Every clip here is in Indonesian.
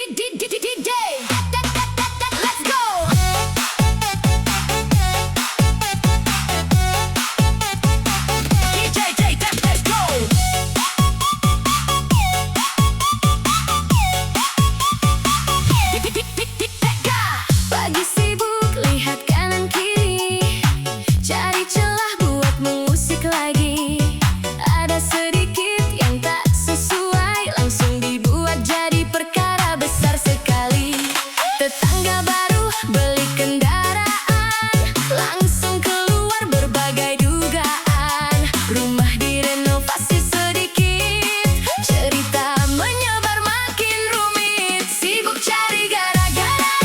Let's go. Let's go. Pagi sibuk lihat kanan kiri, cari celah buat mengusik lagi. Ada sedikit yang tak sesuai, langsung dibuat jadi perkara besar sekali. Tetangga baru beli kendaraan, langsung keluar berbagai dugaan. Rumah direnovasi sedikit, cerita menyebar makin rumit. Sibuk cari gara-gara,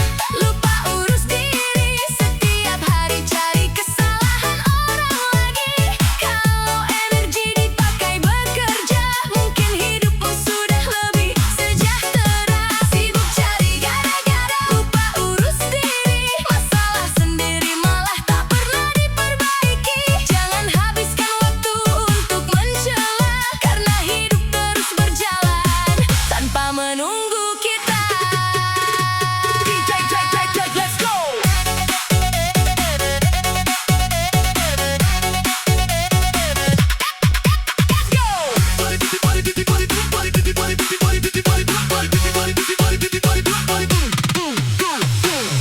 lupa urus diri. Setiap hari cari kesalahan orang lagi. Kalau energi dipakai bekerja, mungkin hidupmu sudah lebih sejahtera. Sibuk cari gara-gara, lupa urus diri. Masalah sendiri malah tak pernah diperbaiki. Jangan habiskan waktu untuk mencela, karena hidup terus berjalan tanpa menunggu kita. Let's go.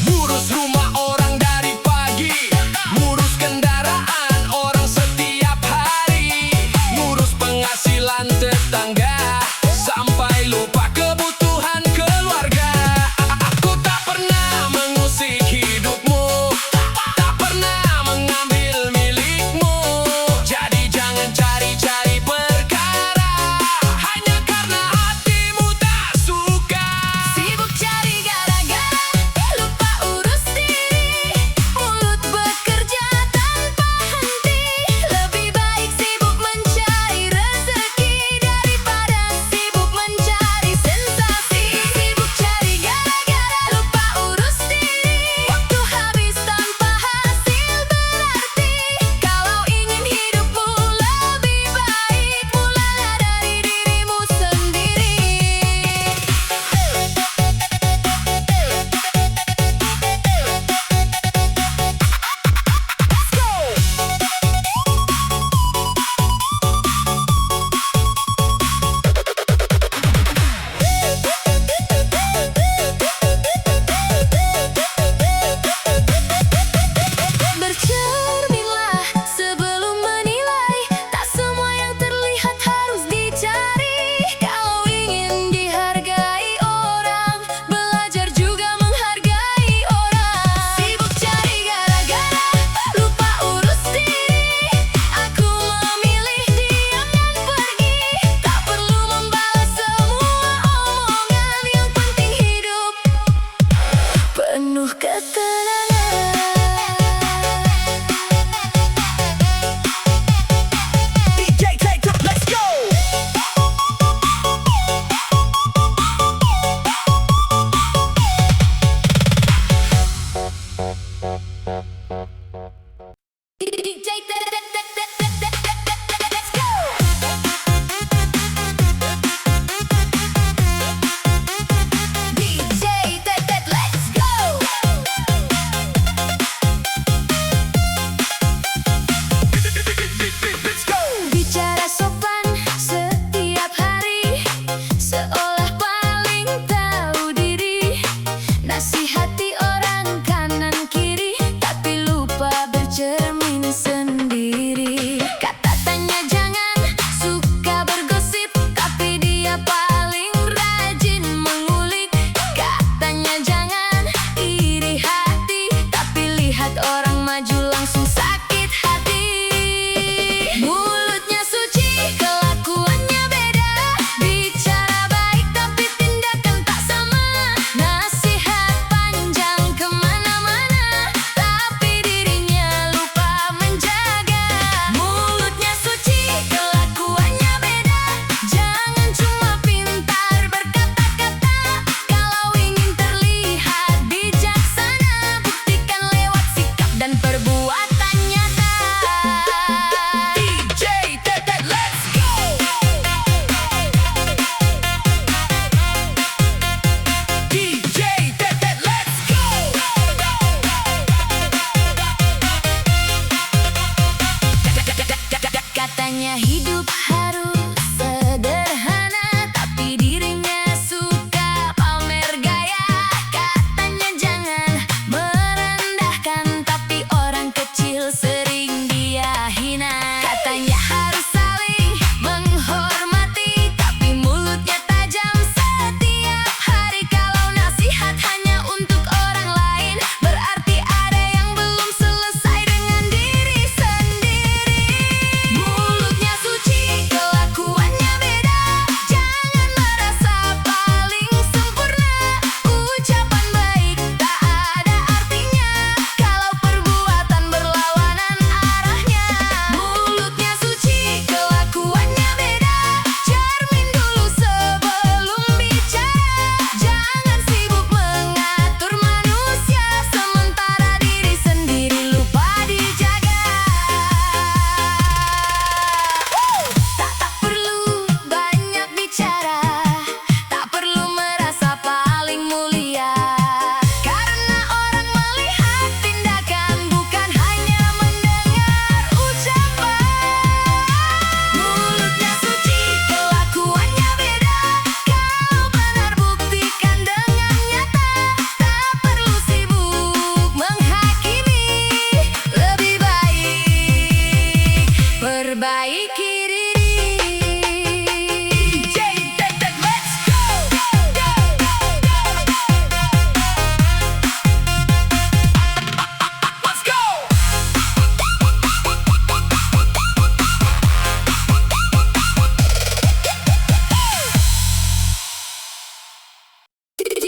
Ngurus rumah orang dari pagi, ngurus kendaraan orang setiap hari, ngurus penghasilan tetangga, sampai lupa kebutuhan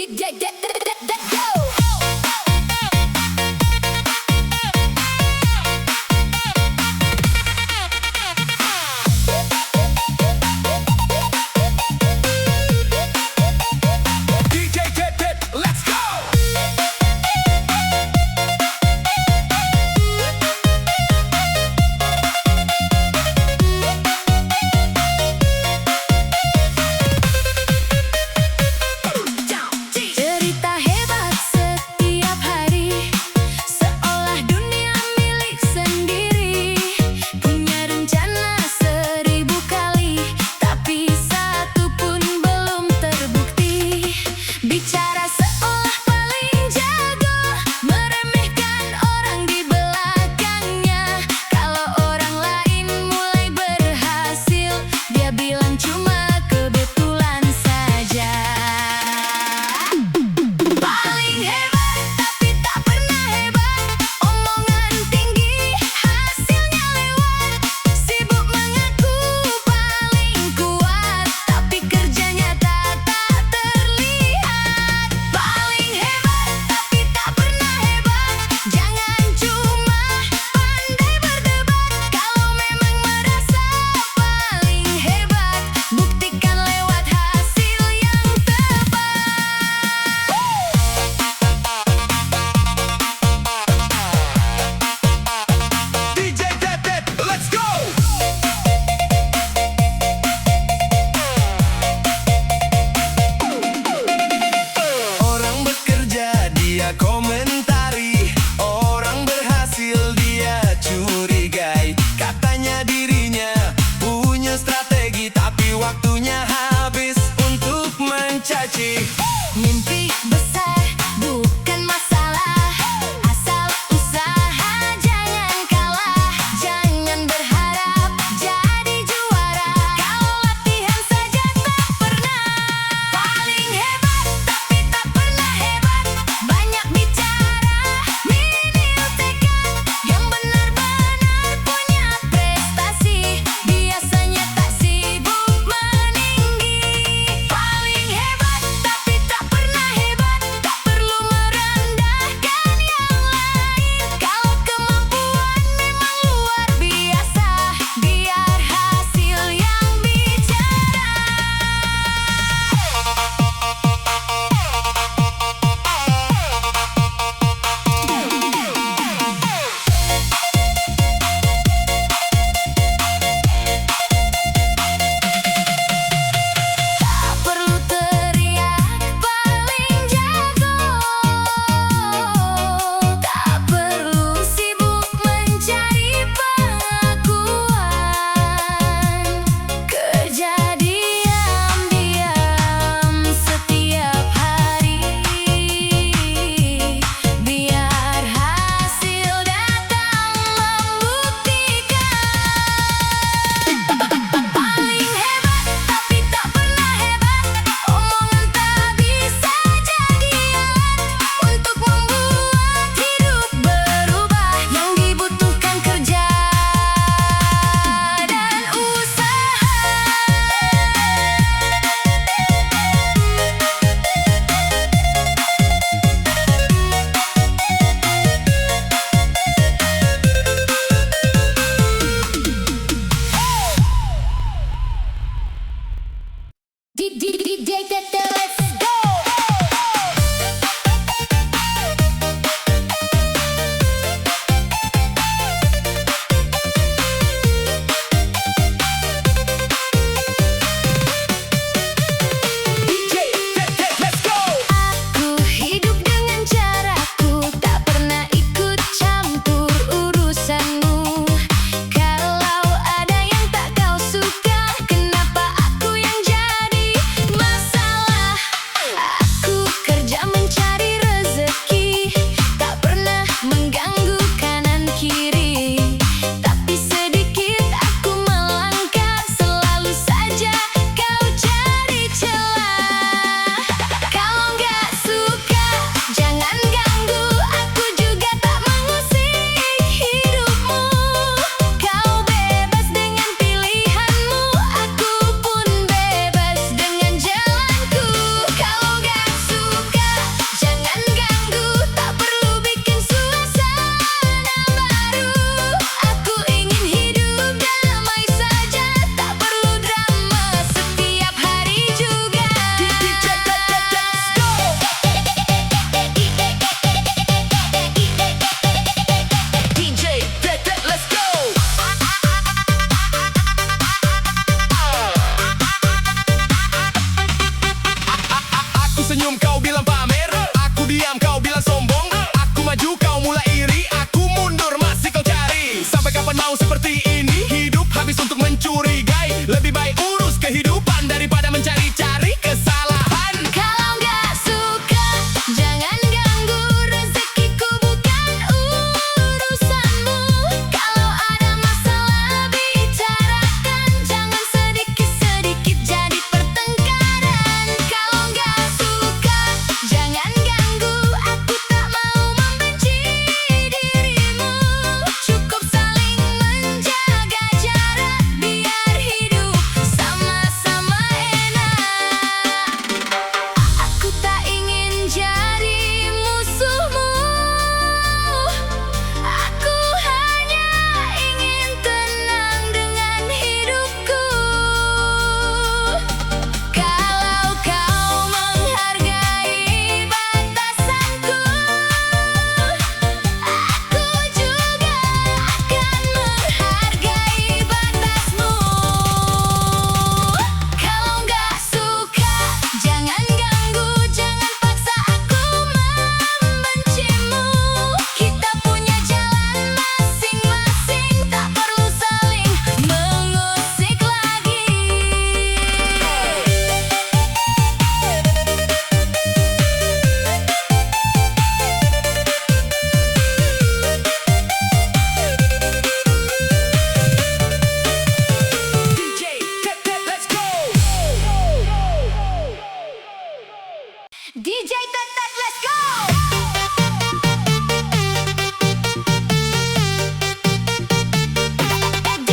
DJ Ted, let's go. Cerita hebat setiap hari, seolah dunia milik sendiri. Punya rencana 1000 kali, tapi satu pun belum terbukti. Bicara seolah paling jago, meremehkan orang di belakangnya. Kalau orang lain mulai berhasil, dia bilang cuma kebetulan saja. Paling hebat tapi tak pernah hebat, omongan tinggi hasilnya lewat. Sibuk mengaku paling kuat, tapi kerja nyata tak terlihat. Paling hebat tapi tak pernah hebat, jangan cuma pandai berdebat. Kalau memang merasa paling hebat, buktikan lewat hasil yang tepat. DJ Ted, let's go. Orang bekerja dia komentari, orang berhasil dia curigai. Katanya dirinya punya strategi, tapi waktunya habis untuk mencaci. Mimpi besar bukan masalah, asal usaha jangan kalah. Jangan berharap jadi juara, kalau latihan saja tak pernah. Paling hebat tapi tak pernah hebat, banyak bicara minim tekad. Yang benar-benar punya prestasi, biasanya tak sibuk meninggi. Paling hebat tapi tak pernah senyum, kau bilang pamer. Aku diam, kau bilang sombong. Aku maju, kau mulai iri. Aku mundur, masih kau cari. Sampai kapan mau seperti ini? Hidup habis untuk mencurigai. Lebih baik urus kehidupan daripada mencari-cari kesalahan. Kalau nggak suka, jangan ganggu. Rezekiku bukan urusanmu. Kalau ada masalah, bicarakan. Jangan sedikit-sedikit jadi pertengkaran. Kalau nggak suka, jangan ganggu. Aku tak mau membenci dirimu. Cukup saling menjaga jarak, biar hidup sama-sama enak. Aku tak ingin jadi musuhmu. Aku hanya ingin tenang dengan hidupku. Kalau kau menghargai batasanku, aku juga akan menghargai batasmu. Kalau nggak suka, jangan ganggu. Jangan paksa aku membencimu. Kita punya jalan masing-masing, tak perlu saling mengusik lagi. DJ, let's go. DJ Tetet, let's go! Let's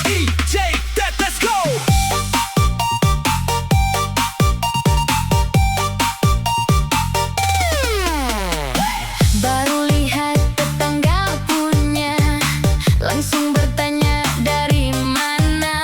DJ, let's go. Baru lihat tetangga punya, langsung bertanya dari mana.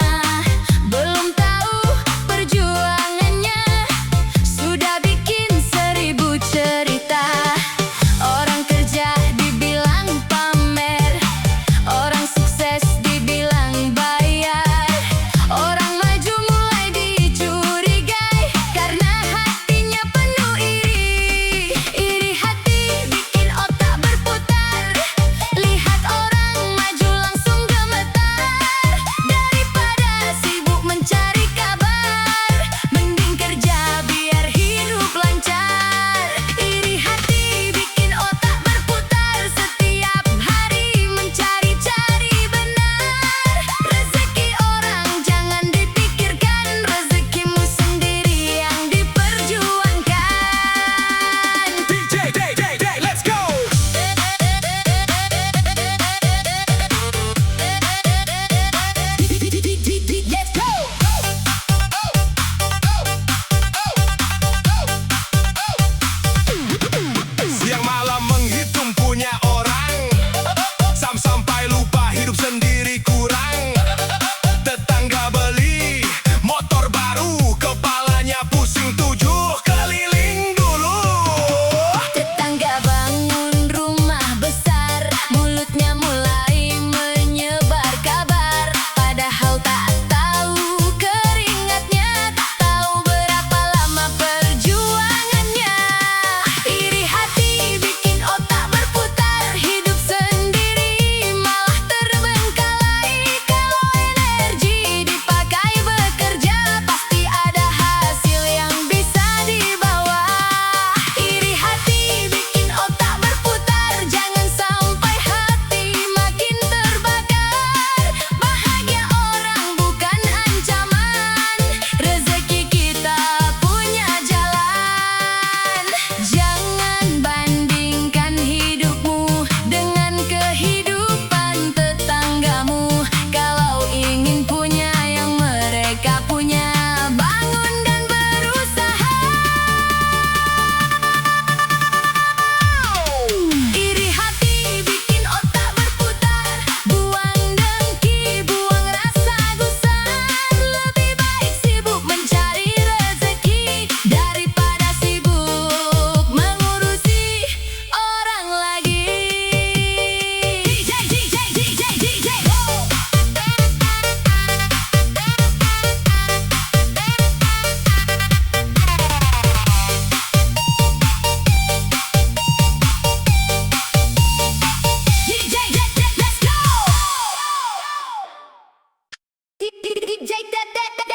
DJ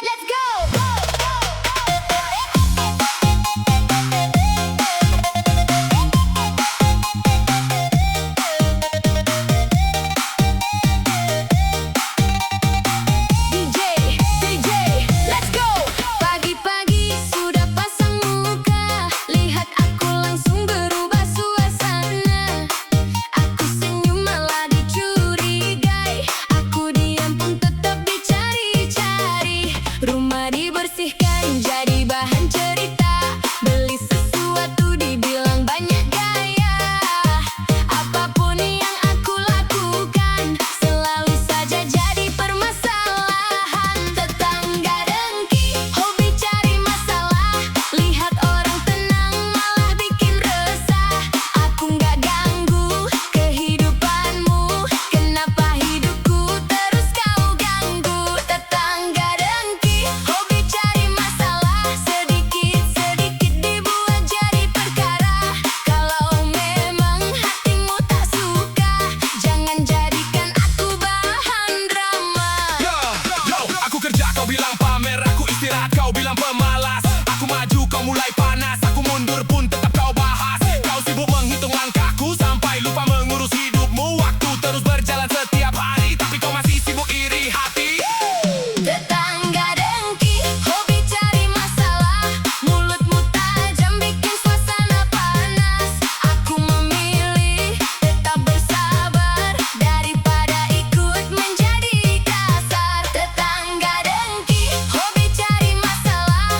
let's go. DJ, let's go. Pagi-pagi sudah pasang muka, lihat aku langsung berubah suasana. Aku senyum malah dicurigai, aku diam pun tetap dicari-cari. Rumah dibersihkan jadi bahan cerita, beli sesuatu dibilang banyak gaya. Apapun yang aku lakukan selalu saja jadi permasalahan. Tetangga dengki, hobi cari masalah, lihat orang tenang malah bikin resah. Aku nggak ganggu kehidupanmu, kenapa hidupku terus kau ganggu? Tetangga dengki, hobi cari masalah, sedikit-sedikit dibuat jadi perkara. Kalau memang hatimu tak suka, jangan jadikan aku bahan drama. Yo, aku kerja kau bilang pamer, aku istirahat kau bilang pemalas. Aku maju kau mulai panas, aku mundur pun tetap kau bahas. Kau sibuk menghitung langkahku sampai lupa mengurus hidupmu. Waktu terus berjalan setiap hari, tapi kau masih sibuk iri hati. Tetangga dengki, hobi cari masalah, mulutmu tajam bikin suasana panas. Aku memilih tetap bersabar daripada ikut menjadi kasar. Tetangga dengki, hobi cari masalah,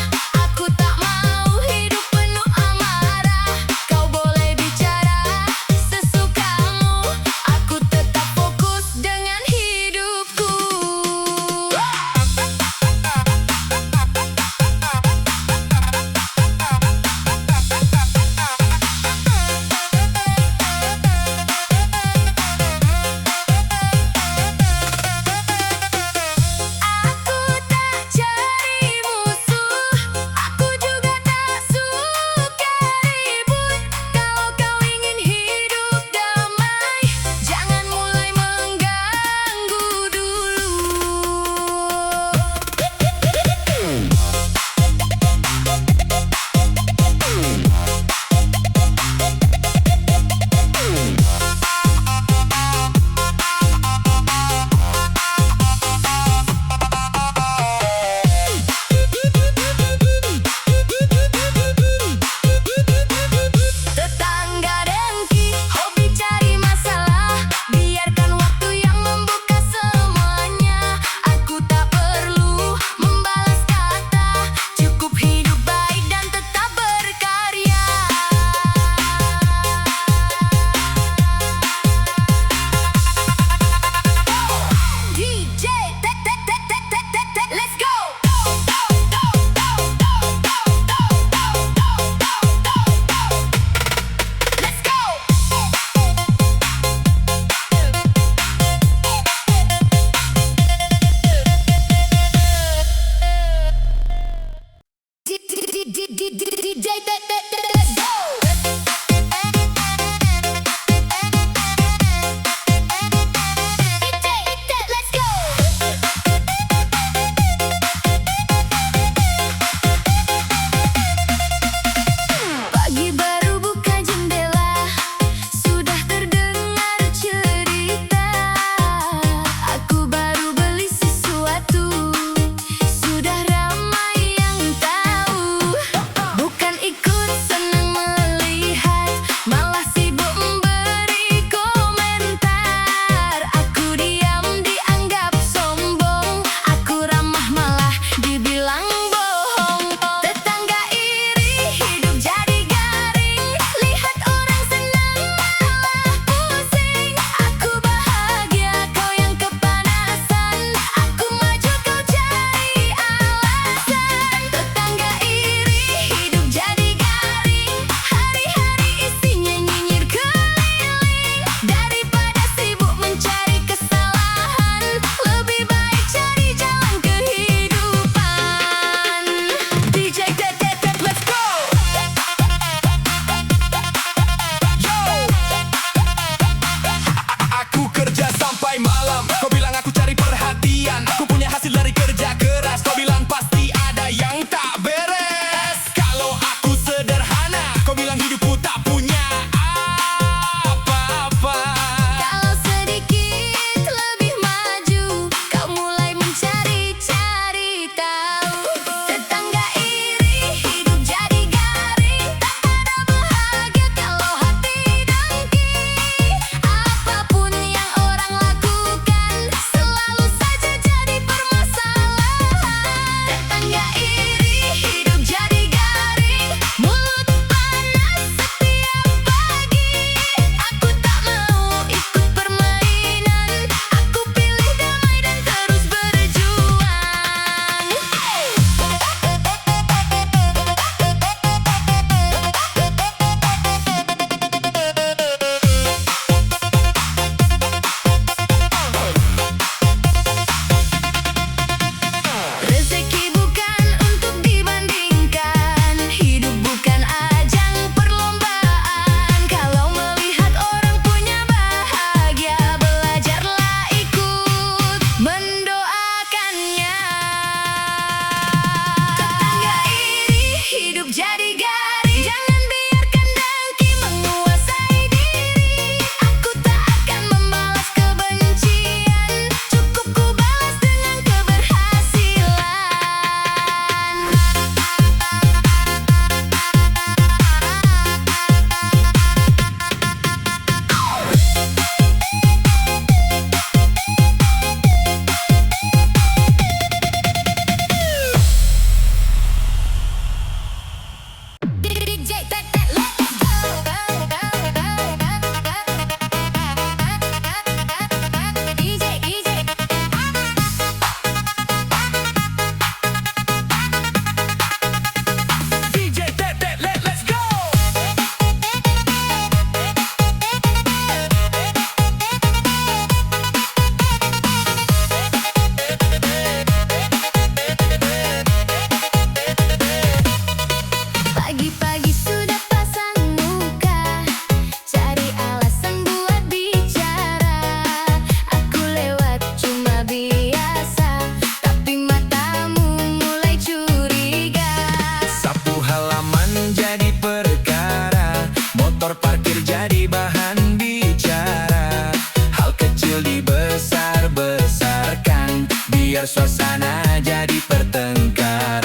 suasana jadi pertengkaran.